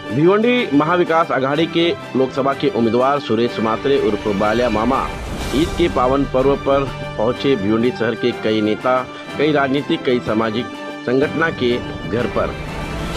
भिवंडी महाविकास आघाड़ी के लोकसभा के उम्मीदवार सुरेश मात्रे उर्फ बाल्या मामा ईद के पावन पर्व पर पहुंचे भिवंडी शहर के कई नेता, कई राजनीतिक, कई सामाजिक संगठन के घर पर।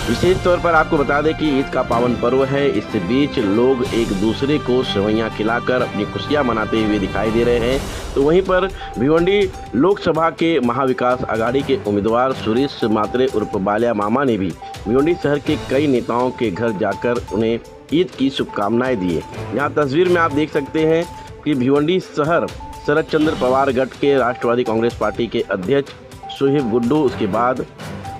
विशेष तौर पर आपको बता दें कि ईद का पावन पर्व है। इस बीच लोग एक दूसरे को सेवइयां खिलाकर अपनी खुशियां मनाते हुए दिखाई दे रहे हैं। तो वहीं पर भिवंडी लोकसभा के महाविकास आघाड़ी के उम्मीदवार सुरेश मात्रे उर्फ बाल्या मामा ने भी भिवंडी शहर के कई नेताओं के घर जाकर उन्हें ईद की शुभकामनाएं दी है। यहाँ तस्वीर में आप देख सकते हैं कि भिवंडी शहर शरद चंद्र पवार गढ़ के राष्ट्रवादी कांग्रेस पार्टी के अध्यक्ष सुहेब गुड्डू, उसके बाद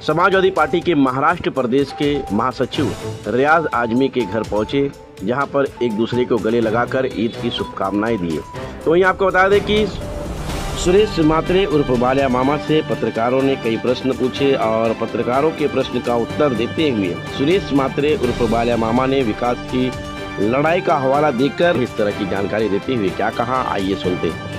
समाजवादी पार्टी के महाराष्ट्र प्रदेश के महासचिव रियाज आजमी के घर पहुंचे, जहां पर एक दूसरे को गले लगाकर ईद की शुभकामनाएं दी। तो वहीं आपको बता दें कि सुरेश मात्रे उर्फ बाल्या मामा से पत्रकारों ने कई प्रश्न पूछे और पत्रकारों के प्रश्न का उत्तर देते हुए सुरेश मात्रे उर्फ बाल्या मामा ने विकास की लड़ाई का हवाला देकर इस तरह की जानकारी देते हुए क्या कहा, आइए सुनते हैं।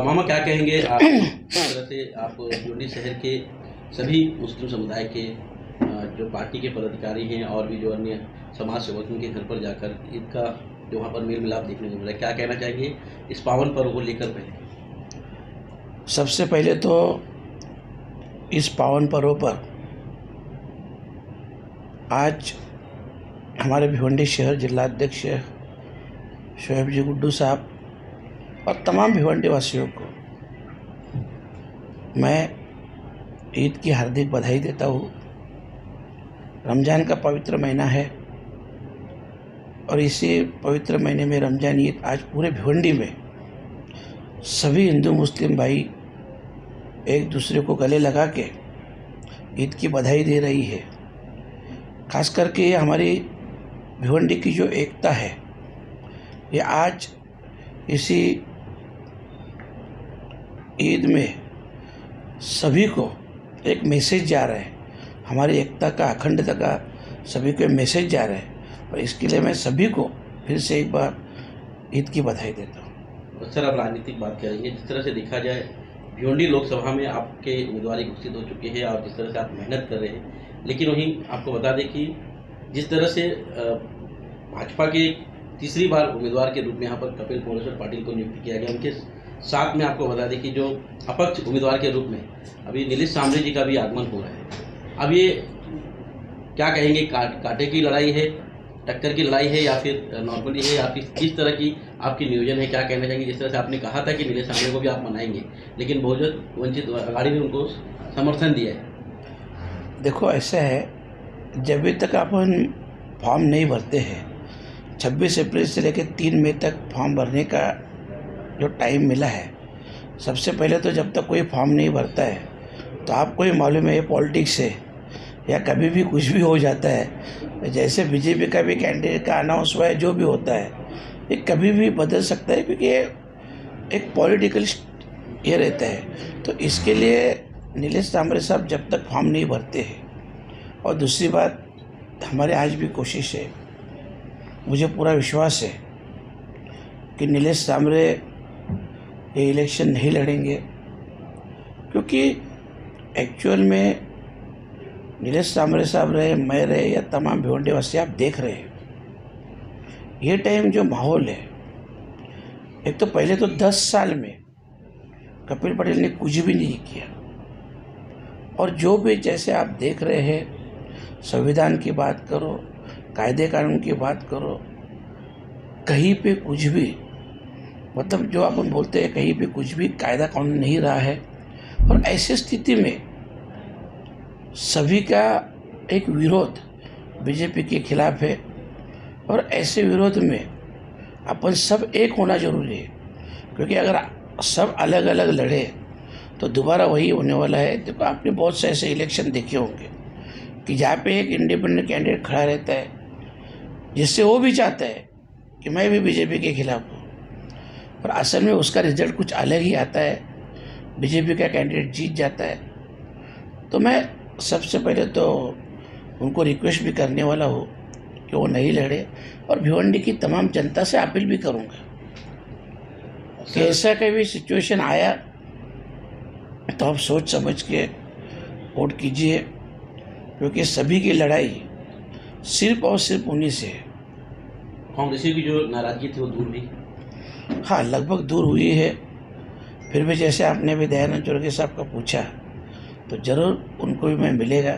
मामा क्या कहेंगे आप इस तरह से आप भिवंडी शहर के सभी मुस्लिम समुदाय के जो पार्टी के पदाधिकारी हैं और भी जो अन्य समाज सेवकों के घर पर जाकर ईद का जो वहाँ पर मेल मिलाप देखने को मिला, क्या कहना चाहिए इस पावन पर्व को लेकर? पहले सबसे पहले तो इस पावन पर्व पर आज हमारे भिवंडी शहर जिलाध्यक्ष शोएब जी गुड्डू साहब और तमाम भिवंडी वासियों को मैं ईद की हार्दिक बधाई देता हूँ। रमज़ान का पवित्र महीना है और इसी पवित्र महीने में रमज़ान ईद आज पूरे भिवंडी में सभी हिंदू मुस्लिम भाई एक दूसरे को गले लगा के ईद की बधाई दे रही है। खास करके हमारी भिवंडी की जो एकता है, ये आज इसी ईद में सभी को एक मैसेज जा रहा है, हमारी एकता का, अखंडता का सभी को मैसेज जा रहा है और इसके लिए मैं सभी को फिर से एक बार ईद की बधाई देता हूँ। सर, आप राजनीतिक बात करेंगे, जिस तरह से देखा जाए भिवंडी लोकसभा में आपके उम्मीदवारी घोषित हो चुके हैं और जिस तरह से आप मेहनत कर रहे हैं, लेकिन वहीं आपको बता दें कि जिस तरह से भाजपा के तीसरी बार उम्मीदवार के रूप में यहाँ पर कपिल पुरोहित पाटिल को नियुक्त किया गया, उनके साथ में आपको बता दें कि जो अपक्ष उम्मीदवार के रूप में अभी नीलेश सांबरे जी का भी आगमन हो रहा है। अब ये क्या कहेंगे, कांटे की लड़ाई है, टक्कर की लड़ाई है या फिर नॉर्मली है या फिर किस तरह की आपकी नियोजन है, क्या कहना चाहेंगे? जिस तरह से आपने कहा था कि नीलेश सांबरे को भी आप मनाएंगे, लेकिन बहुजन वंचित आघाड़ी ने उनको समर्थन दिया है। देखो, ऐसा है, जब भी तक अपन फॉर्म नहीं भरते हैं, 26 अप्रैल से लेकर 3 मई तक फॉर्म भरने का जो टाइम मिला है, सबसे पहले तो जब तक कोई फॉर्म नहीं भरता है तो आपको ही मालूम है ये पॉलिटिक्स है या कभी भी कुछ भी हो जाता है। जैसे बीजेपी का भी कैंडिडेट का अनाउंस हुआ है, जो भी होता है ये कभी भी बदल सकता है, क्योंकि ये एक पॉलिटिकल ये रहता है। तो इसके लिए नीलेश सांबरे साहब जब तक फॉर्म नहीं भरते हैं, और दूसरी बात हमारे आज भी कोशिश है, मुझे पूरा विश्वास है कि नीलेश सांबरे ये इलेक्शन नहीं लड़ेंगे, क्योंकि एक्चुअल में नीलेश सांबरे साहब रहे, मैं रहे या तमाम भिवंडी वासी, आप देख रहे हैं ये टाइम जो माहौल है, एक तो पहले तो 10 साल में कपिल पटेल ने कुछ भी नहीं किया, और जो भी जैसे आप देख रहे हैं, संविधान की बात करो, कायदे कानून की बात करो, कहीं पे कुछ भी, मतलब जो अपन बोलते हैं कहीं पे कुछ भी कायदा कानून नहीं रहा है। और ऐसी स्थिति में सभी का एक विरोध बीजेपी के खिलाफ है, और ऐसे विरोध में अपन सब एक होना जरूरी है, क्योंकि अगर सब अलग अलग लड़े तो दोबारा वही होने वाला है। देखो, आपने बहुत से ऐसे इलेक्शन देखे होंगे कि जहाँ पे एक इंडिपेंडेंट कैंडिडेट खड़ा रहता है, जिससे वो भी चाहता है कि मैं भी बीजेपी के खिलाफ हूँ, पर असल में उसका रिजल्ट कुछ अलग ही आता है, बीजेपी का कैंडिडेट जीत जाता है। तो मैं सबसे पहले तो उनको रिक्वेस्ट भी करने वाला हूँ कि वो नहीं लड़े, और भिवंडी की तमाम जनता से अपील भी करूँगा। कि ऐसा कभी सिचुएशन आया तो आप सोच समझ के वोट कीजिए, क्योंकि सभी की लड़ाई सिर्फ और सिर्फ उन्हीं से है। कांग्रेसियों की जो नाराजगी थी वो दूर हुई? हाँ, लगभग दूर हुई है। फिर भी जैसे आपने भी दयानंद चौरगे साहब का पूछा, तो ज़रूर उनको भी मैं मिलेगा,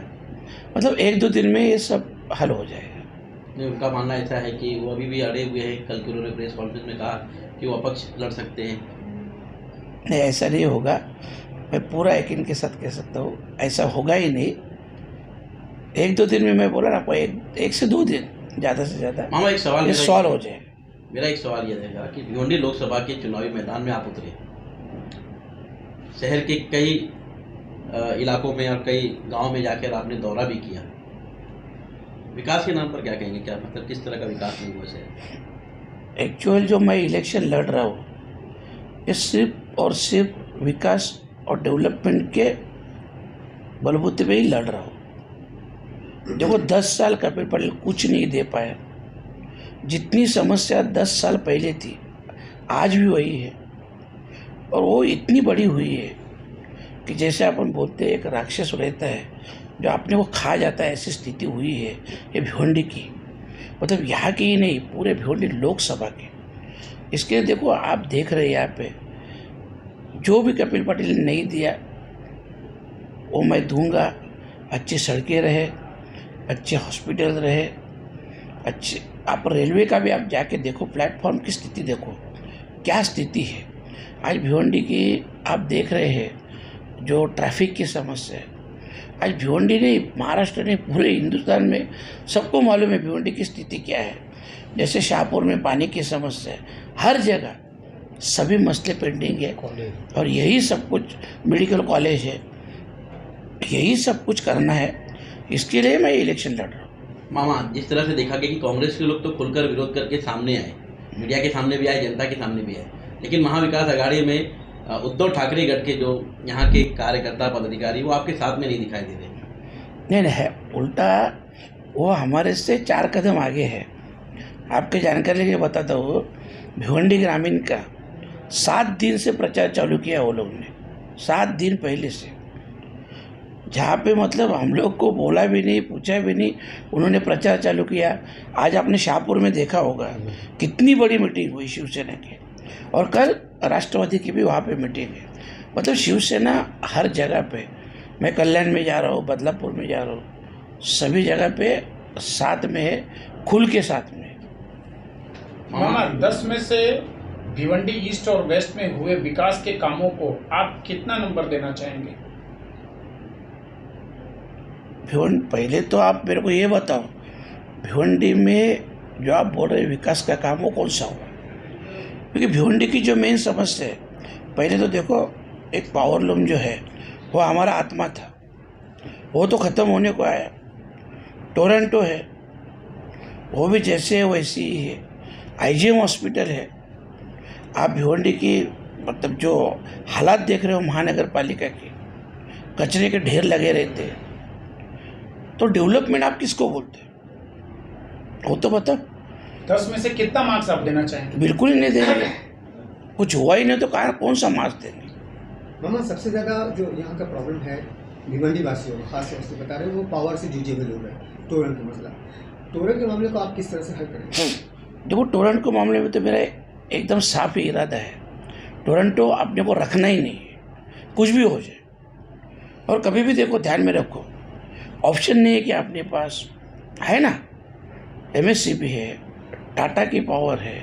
मतलब 1-2 दिन में ये सब हल हो जाएगा। नहीं, उनका मानना ऐसा है कि वो अभी भी अड़े हुए हैं। कल के उन्होंने प्रेस कॉन्फ्रेंस में कहा कि वो अपक्ष लड़ सकते हैं। नहीं, ऐसा नहीं होगा। मैं पूरा यकीन के साथ कह सकता हूँ, ऐसा होगा ही नहीं। 1-2 दिन में, मैं बोला ना आपको, 1 से 2 दिन ज़्यादा से ज़्यादा मामा, एक सवाल ये सॉल्व हो जाएगा। मेरा एक सवाल यह रहेगा कि भिवंडी लोकसभा के चुनावी मैदान में आप उतरे, शहर के कई इलाकों में और कई गांव में जाकर आपने दौरा भी किया। विकास के नाम पर क्या कहेंगे? क्या मतलब किस तरह का विकास नहीं हुआ शहर? एक्चुअल जो मैं इलेक्शन लड़ रहा हूँ, ये सिर्फ और सिर्फ विकास और डेवलपमेंट के बलबूते पे ही लड़ रहा हूँ। देखो, 10 साल कपिल पटेल कुछ नहीं दे पाया। जितनी समस्या 10 साल पहले थी, आज भी वही है, और वो इतनी बड़ी हुई है कि जैसे अपन बोलते हैं एक राक्षस रहता है जो अपने को खा जाता है, ऐसी स्थिति हुई है ये भिवंडी की। मतलब यहाँ की ही नहीं, पूरे भिवंडी लोकसभा की। इसके देखो, आप देख रहे हैं यहाँ पे जो भी कपिल पटेल ने नहीं दिया वो मैं दूंगा। अच्छी सड़कें रहे, अच्छे हॉस्पिटल रहे, अच्छे, आप रेलवे का भी आप जाके देखो, प्लेटफॉर्म की स्थिति देखो, क्या स्थिति है आज भिवंडी की। आप देख रहे हैं जो ट्रैफिक की समस्या है, आज भिवंडी नहीं, महाराष्ट्र नहीं, पूरे हिंदुस्तान में सबको मालूम है भिवंडी की स्थिति क्या है। जैसे शाहपुर में पानी की समस्या है, हर जगह सभी मसले पेंडिंग है, और यही सब कुछ, मेडिकल कॉलेज है, यही सब कुछ करना है। इसके लिए मैं इलेक्शन लड़ रहा हूँ। मामा, जिस तरह से देखा गया कि कांग्रेस के लोग तो खुलकर विरोध करके सामने आए, मीडिया के सामने भी आए, जनता के सामने भी आए, लेकिन महाविकास अघाड़ी में उद्धव ठाकरे गढ़ के जो यहाँ के कार्यकर्ता पदाधिकारी वो आपके साथ में नहीं दिखाई दे रहे। नहीं है, उल्टा वो हमारे से 4 कदम आगे है। आपके जानकारी के लिए बताता हूँ, भिवंडी ग्रामीण का 7 दिन से प्रचार चालू किया वो लोग ने, 7 दिन पहले से, जहाँ पे मतलब हम लोग को बोला भी नहीं, पूछा भी नहीं, उन्होंने प्रचार चालू किया। आज आपने शाहपुर में देखा होगा कितनी बड़ी मीटिंग हुई शिवसेना की, और कल राष्ट्रवादी की भी वहाँ पे मीटिंग है। मतलब शिवसेना हर जगह पे, मैं कल्याण में जा रहा हूँ, बदलापुर में जा रहा हूँ, सभी जगह पे साथ में है, खुल के साथ में है। मामा, 10 में से भिवंडी ईस्ट और वेस्ट में हुए विकास के कामों को आप कितना नंबर देना चाहेंगे? भिवंडी, पहले तो आप मेरे को ये बताओ, भिवंडी में जो आप बोल रहे विकास का काम वो कौन सा हुआ? क्योंकि भिवंडी की जो मेन समस्या है, पहले तो देखो, एक पावर लूम जो है वो हमारा आत्मा था, वो तो ख़त्म होने को आया। टोरंटो है, वो भी जैसे है वैसी ही है। IGM हॉस्पिटल है। आप भिवंडी की मतलब जो हालात देख रहे हो महानगर पालिका की, कचरे के ढेर लगे रहते हैं, तो डेवलपमेंट आप किसको बोलते हैं? वो तो बताओ। 10 में से कितना मार्क्स आप देना चाहेंगे? बिल्कुल ही नहीं देंगे, कुछ हुआ ही नहीं तो कौन सा मार्क्स देंगे? मामा, सबसे ज़्यादा जो यहाँ का प्रॉब्लम है भिवंडी वासियों को, खास तौर से बता रहे हो, वो पावर से जूझे हुए लोग हैं। टोरेंट का मसला, टोरेंट के मामले को आप किस तरह से हल करेंगे? देखो, टोरंटो के मामले में तो मेरा एकदम साफ ही इरादा है, टोरंटो अपने को रखना ही नहीं है, कुछ भी हो जाए। और कभी भी देखो, ध्यान में रखो, ऑप्शन नहीं है कि अपने पास है ना, MSCP है, टाटा की पावर है,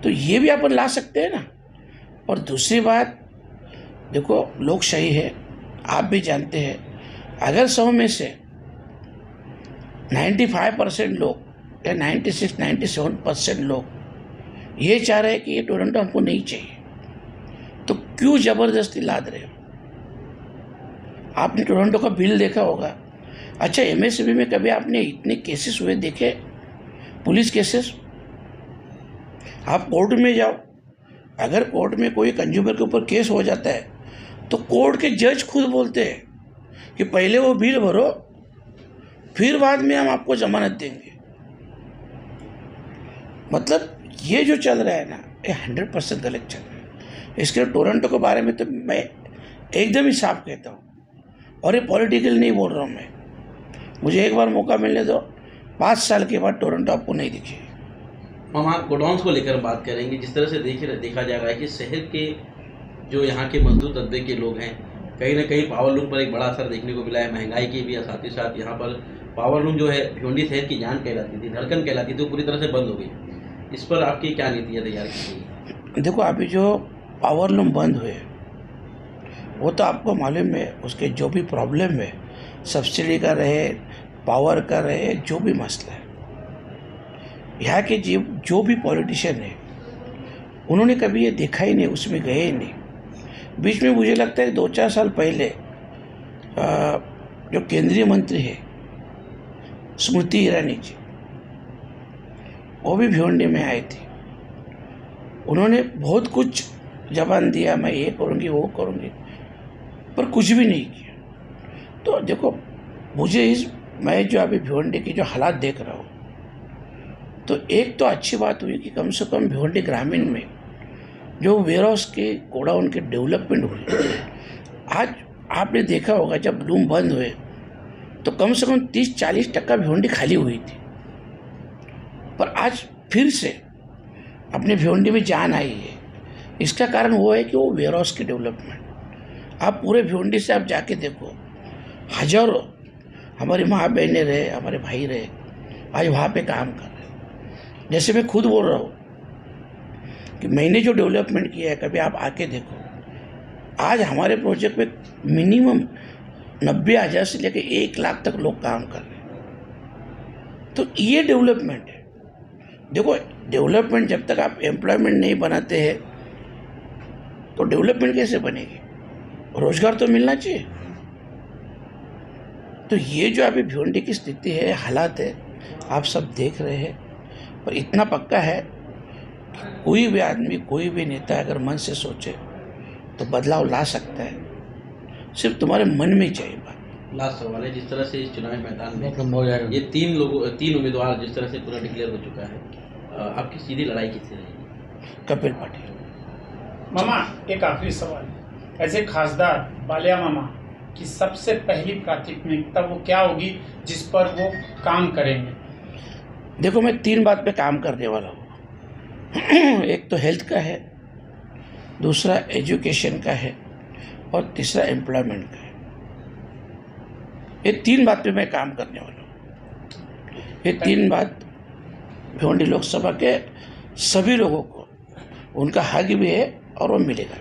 तो ये भी अपन ला सकते हैं ना। और दूसरी बात देखो, लोकशाही है, आप भी जानते हैं, अगर 100 में से 95% लोग या 96-97% लोग ये चाह रहे हैं कि ये टोरंटो हमको नहीं चाहिए, तो क्यों ज़बरदस्ती लाद रहे हो? आपने टोरंटो का बिल देखा होगा। अच्छा, MSCP में कभी आपने इतने केसेस हुए देखे, पुलिस केसेस? आप कोर्ट में जाओ, अगर कोर्ट में कोई कंज्यूमर के ऊपर केस हो जाता है तो कोर्ट के जज खुद बोलते हैं कि पहले वो बिल भरो, फिर बाद में हम आपको जमानत देंगे। मतलब ये जो चल रहा है ना, ये 100% गलत चल रहा है। इसके टोरंटो के बारे में तो मैं एकदम ही साफ कहता हूँ, और ये पॉलिटिकल नहीं बोल रहा हूँ मैं। मुझे एक बार मौका मिलने दो, 5 साल के बाद टोरंटो आपको नहीं दिखेगी। हम आप गोडाउन्स को लेकर बात करेंगे। जिस तरह से देखा जा रहा है कि शहर के जो यहाँ के मजदूर तबके के लोग हैं, कहीं ना कहीं पावर लूम पर एक बड़ा असर देखने को मिला है। महंगाई की भी, साथ ही साथ यहाँ पर पावर लूम जो है भिवंडी शहर की जान कहलाती थी, धड़कन कहलाती थी, वो पूरी तरह से बंद हो गई। इस पर आपकी क्या नीतियाँ तैयार की गई? देखो, अभी जो पावर लूम बंद हुए वो तो आपको मालूम है, उसके जो भी प्रॉब्लम है, सब्सिडी का रहे, पावर का रहे, जो भी मसला है, यहाँ के जो भी पॉलिटिशियन है उन्होंने कभी ये देखा ही नहीं, उसमें गए ही नहीं। बीच में मुझे लगता है 2-4 साल पहले जो केंद्रीय मंत्री है स्मृति ईरानी जी, वो भी भिवंडी में आए थे। उन्होंने बहुत कुछ जबान दिया, मैं ये करूँगी वो करूँगी, पर कुछ भी नहीं किया। तो देखो, मुझे मैं जो अभी भिवंडी की जो हालात देख रहा हूँ, तो एक तो अच्छी बात हुई कि कम से कम भिवंडी ग्रामीण में जो वेयरहाउस के गोडाउन के डेवलपमेंट हुई। आज आपने देखा होगा जब लूम बंद हुए तो कम से कम 30-40% भिवंडी खाली हुई थी, पर आज फिर से अपने भिवंडी में जान आई है। इसका कारण वो है कि वो वेयरहाउस की डेवलपमेंट। आप पूरे भिवंडी से आप जाके देखो, हजारों हमारी माँ बहनें रहे, हमारे भाई रहे, आज वहाँ पे काम कर रहे। जैसे मैं खुद बोल रहा हूँ कि मैंने जो डेवलपमेंट किया है, कभी आप आके देखो। आज हमारे प्रोजेक्ट में मिनिमम 90,000 से लेकर 1 लाख तक लोग काम कर रहे हैं। तो ये डेवलपमेंट है। देखो, डेवलपमेंट जब तक आप एम्प्लॉयमेंट नहीं बनाते हैं तो डेवलपमेंट कैसे बनेगी? रोजगार तो मिलना चाहिए। तो ये जो अभी भिवंडी की स्थिति है, हालात है, आप सब देख रहे हैं। पर इतना पक्का है कि कोई भी आदमी, कोई भी नेता अगर मन से सोचे तो बदलाव ला सकता है। सिर्फ तुम्हारे मन में ही चाहिए बात। लास्ट सवाल है, जिस तरह से इस चुनावी मैदान में ये 3 उम्मीदवार जिस तरह से पूरा डिक्लेयर हो चुका है, आपकी सीधी लड़ाई किससे रहेगी? कपिल पाटिल। मामा, एक आखिरी सवाल, एज ए खासदार बालिया मामा की सबसे पहली प्राथमिकता वो क्या होगी जिस पर वो काम करेंगे? देखो, मैं 3 बात पे काम करने वाला हूँ। एक तो हेल्थ का है, दूसरा एजुकेशन का है, और तीसरा एम्प्लॉयमेंट का है। ये 3 बात पे मैं काम करने वाला हूँ। ये 3 बात भिवंडी लोकसभा के सभी लोगों को उनका हक भी है और वो मिलेगा।